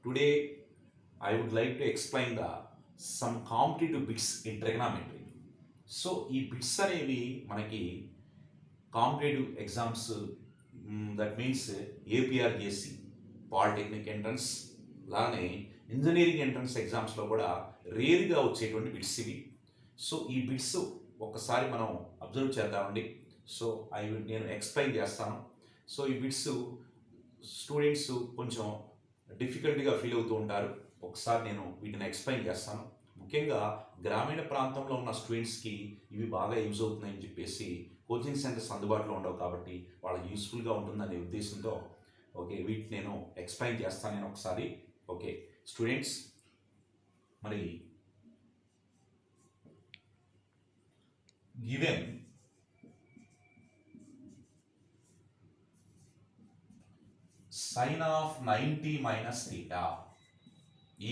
Today, I would like to explain the some competitive bits in trigonometry. So ఈ bits అనేవి మనకి competitive exams that means APRJC polytechnic entrance లానే engineering entrance ఎగ్జామ్స్లో కూడా రేర్గా వచ్చేటువంటి బిట్స్ ఇవి. సో ఈ బిట్స్ ఒక్కసారి మనం అబ్జర్వ్ చేద్దామండి. సో నేను ఎక్స్ప్లెయిన్ చేస్తాను. సో ఈ బిట్స్ స్టూడెంట్స్ కొంచెం డిఫికల్ట్గా ఫీల్ అవుతూ ఉంటారు. ఒకసారి నేను వీటిని ఎక్స్ప్లెయిన్ చేస్తాను. ముఖ్యంగా గ్రామీణ ప్రాంతంలో ఉన్న స్టూడెంట్స్కి ఇవి బాగా యూజ్ అవుతున్నాయని చెప్పేసి కోచింగ్ సెంటర్స్ అందుబాటులో ఉండవు కాబట్టి వాళ్ళకి యూస్ఫుల్గా ఉంటుందనే ఉద్దేశంతో వీటిని నేను ఎక్స్ప్లెయిన్ చేస్తాను. నేను ఒకసారి స్టూడెంట్స్, మరి given sin of 90 minus theta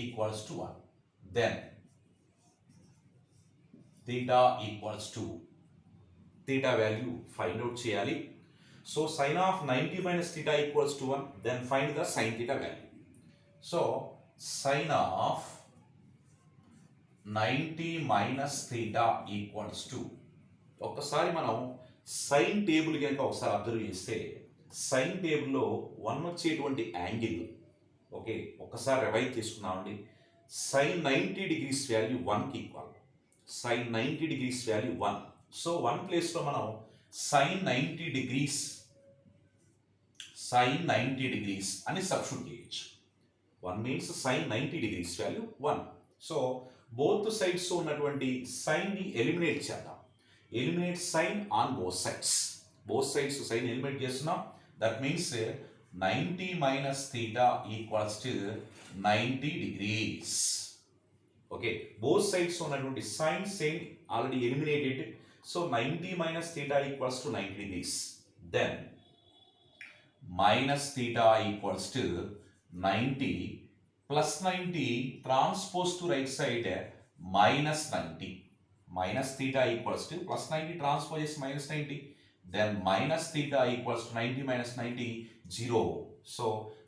equals to 1, then theta equals to theta value find out cheyali. So sin of 90 minus theta equals to 1, then find the sin theta value. So sin of 90 minus theta equals to, ఒక్కసారి మనం sign table కనుక ఒకసారి observe చేస్తే sign టేబుల్లో 1 వచ్చేటువంటి angle ఒక్కసారి revise చేసుకున్నామండి. Sine 90 degrees value 1కి equal. Sine 90 degrees value 1. So 1 ప్లేస్లో మనం సైన్ 90 డిగ్రీస్ అని సబ్స్టిట్యూట్ చేయొచ్చు. 1 means sine 90 degrees value 1. So both sides ఉన్నటువంటి సైన్ని ఎలిమినేట్ చేద్దాం. Eliminate sine on both sides. Both sides sine eliminate చేస్తున్నాం. That means 90 minus theta equals to 90 degrees. Both sides ఉన్నటువంటి sin already eliminated. So 90 minus theta equals to 90 degrees. Then minus theta equals to 90 plus 90 transpose to right side minus 90. Minus theta equals to plus 90 transpose is minus 90. Then minus theta equals to 90 minus 90, 0. So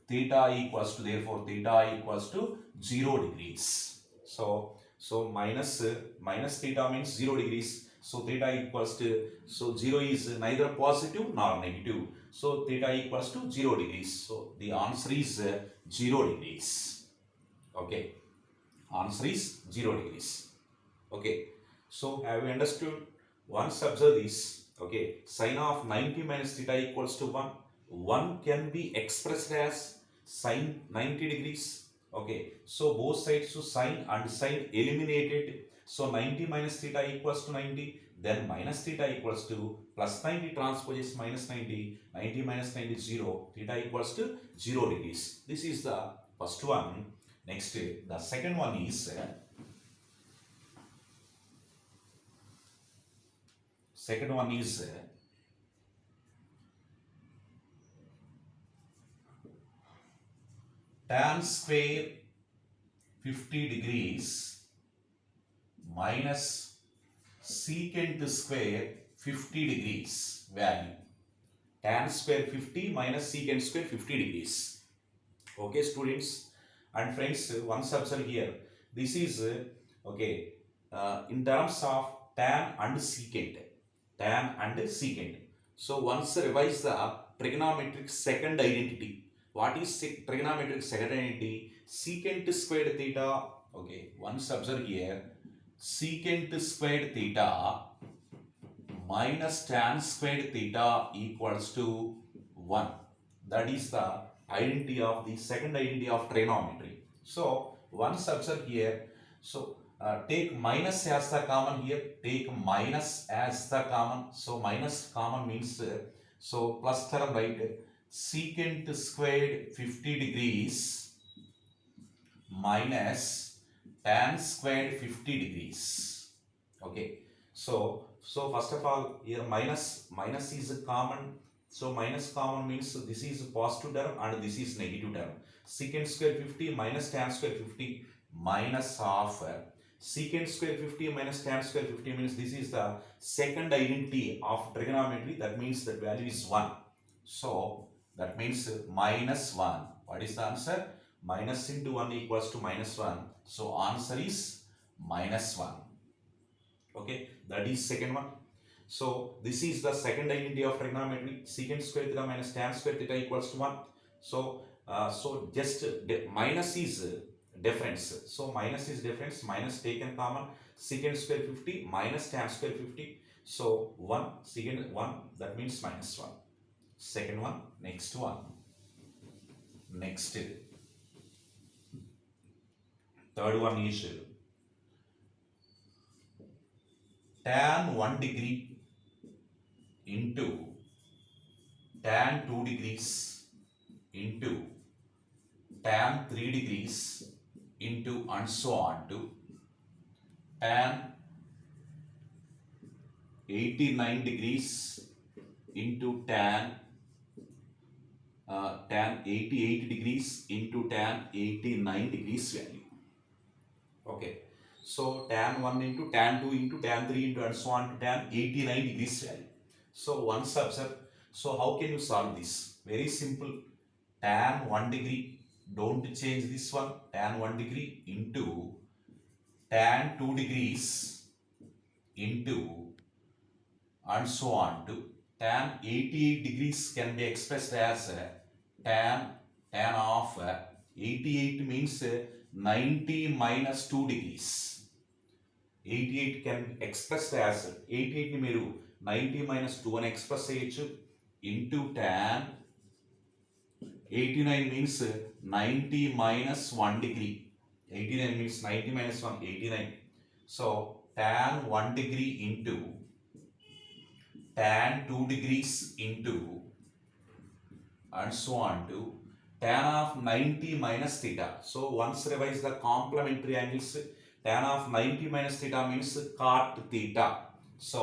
theta equals to 0 degrees. So minus theta means 0 degrees. So theta equals to, so 0 is neither positive nor negative. So theta equals to 0 degrees. So the answer is 0 degrees. Answer is 0 degrees. So have you understood? Once observe this. Sin of 90 minus theta equals to 1. 1 can be expressed as sin 90 degrees. So both sides to sin and sin eliminated. So 90 minus theta equals to 90. Then minus theta equals to plus 90 transpose is minus 90. 90 minus 90 is 0. Theta equals to 0 degrees. This is the first one. Next, the second one is tan square 50 degrees minus secant square 50 degrees value. Tan square 50 minus secant square 50 degrees. Students and friends, once observe here. This is in terms of tan and secant. So once revise the trigonometric second identity. What is trigonometric second identity? Secant squared theta. Once observe here. Secant squared theta minus tan squared theta equals to 1. That is the identity of the second identity of trigonometry. So once observe here. So take minus as the common here. Take minus as the common. So minus common means so plus term right. Secant squared 50 degrees minus tan squared 50 degrees. So first of all here minus is a common. So minus common means this is a positive term and this is negative term. Secant square 50 minus tan square 50 minus half. Secant square 50 minus tan square 50 means this is the second identity of trigonometry. That means that value is 1. So that means minus 1. What is the answer? Minus into 1 equals to minus 1. So answer is minus 1. Okay, that is second one. So this is the second identity of trigonometry. Secant square theta minus tan square theta equals to 1. So just minus is difference. So minus is difference, minus taken common. Secant square 50 minus tan square 50. So 1, secant 1, that means minus 1. Second one, next one. Next, third one is tan 1 degree into tan 2 degrees into tan 3 degrees into and so on to tan 89 degrees into tan 88 degrees into tan 89 degrees value. Okay, so tan 1 into tan 2 into tan 3 into and so on to tan 89 degrees value. So once observe, so how can you solve this? Very simple. Tan 1 degree, don't change this one, tan 1 degree into tan 2 degrees into and so on to tan 88 degrees can be expressed as tan of 88 means 90 minus 2 degrees. 88 can be expressed as 88 ni meru 90 minus 2 అని express చేయొచ్చు into tan 89 means 90 minus 1 degree. 89 means 90 minus 1, 89. So tan 1 degree into tan 2 degrees into and so on to tan of 90 minus theta. So once revise the complementary angles. Tan of 90 minus theta means cot theta. So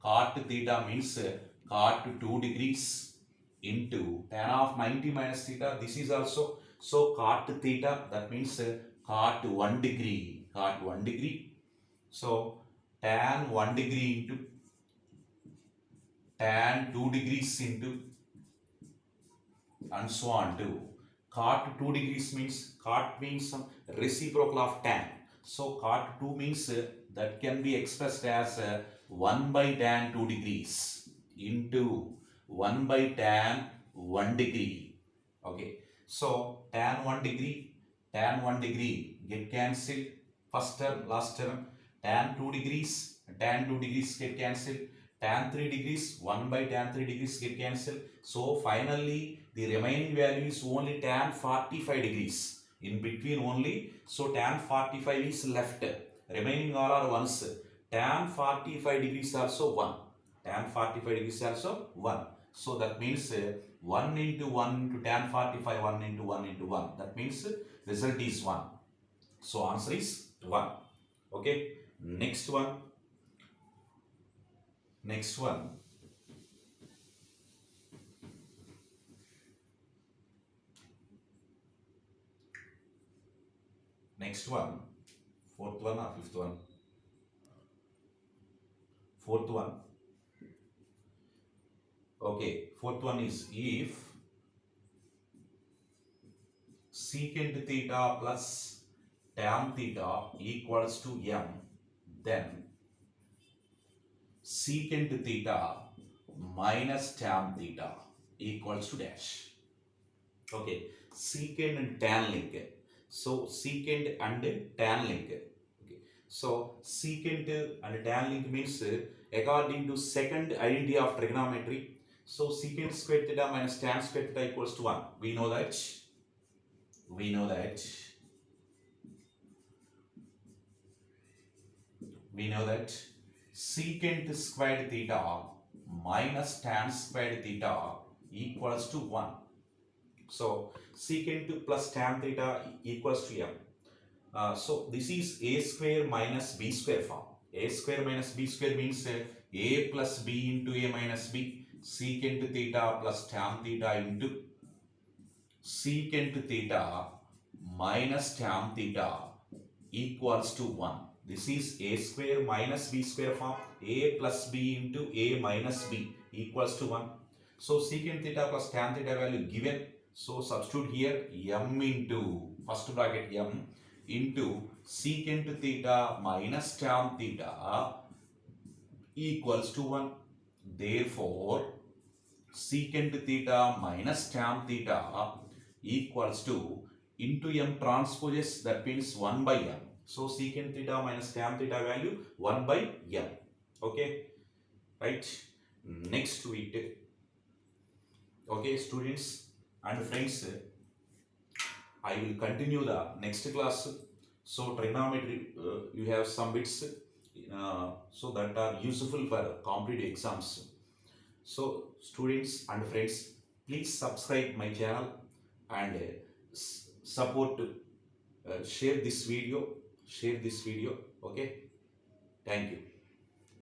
cot theta means cot 2 degrees into tan of 90 minus theta. This is also, so cot theta, that means cot 1 degree. Cot 1 degree. So tan 1 degree into tan 2 degrees into and so on to cot 2 degrees means cot means some reciprocal of tan. So cot 2 means that can be expressed as 1 by tan 2 degrees into 1 by tan 1 degree. Okay, so tan 1 degree get cancelled, first term last term. Tan 2 degrees get cancelled. Tan 3 degrees 1 by tan 3 degrees get cancelled. So finally the remaining value is only tan 45 degrees in between only. So tan 45 is left, remaining all are ones. Tan 45 degrees also 1, tan 45 degrees also 1. So that means 1 into 1 into tan 45, 1 into 1 into 1, that means result is 1. So answer is 1. Okay, next one. Next one. Next one. Fourth one or fifth one? Fourth one. Okay, fourth one is if secant theta plus tan theta equals to m, then secant theta minus tan theta equals to dash. Okay, secant and tan link. So secant and tan link. Okay, so secant and tan link means according to second identity of trigonometry. So secant square theta minus tan square theta equals to 1. We know that. We know that. We know that secant squared theta minus tan squared theta equals to 1. So secant plus tan theta equals to m. So this is a square minus b square form. A square minus b square means a plus b into a minus b. Secant theta plus tan theta into secant theta minus tan theta equals to 1. This is a square minus b square form. A plus b into a minus b equals to 1. So secant theta plus tan theta value given. So substitute here m into first bracket m into secant theta minus tan theta equals to 1. Therefore, secant theta minus tan theta equals to into m transposes, that means 1 by m. So secant theta minus tan theta value 1 by m. Okay, right? Next week, okay, students and friends, I will continue the next class. So trigonometry, you have some bits so that are useful for competitive exams. So students and friends, please subscribe my channel and support, share this video. Okay, thank you.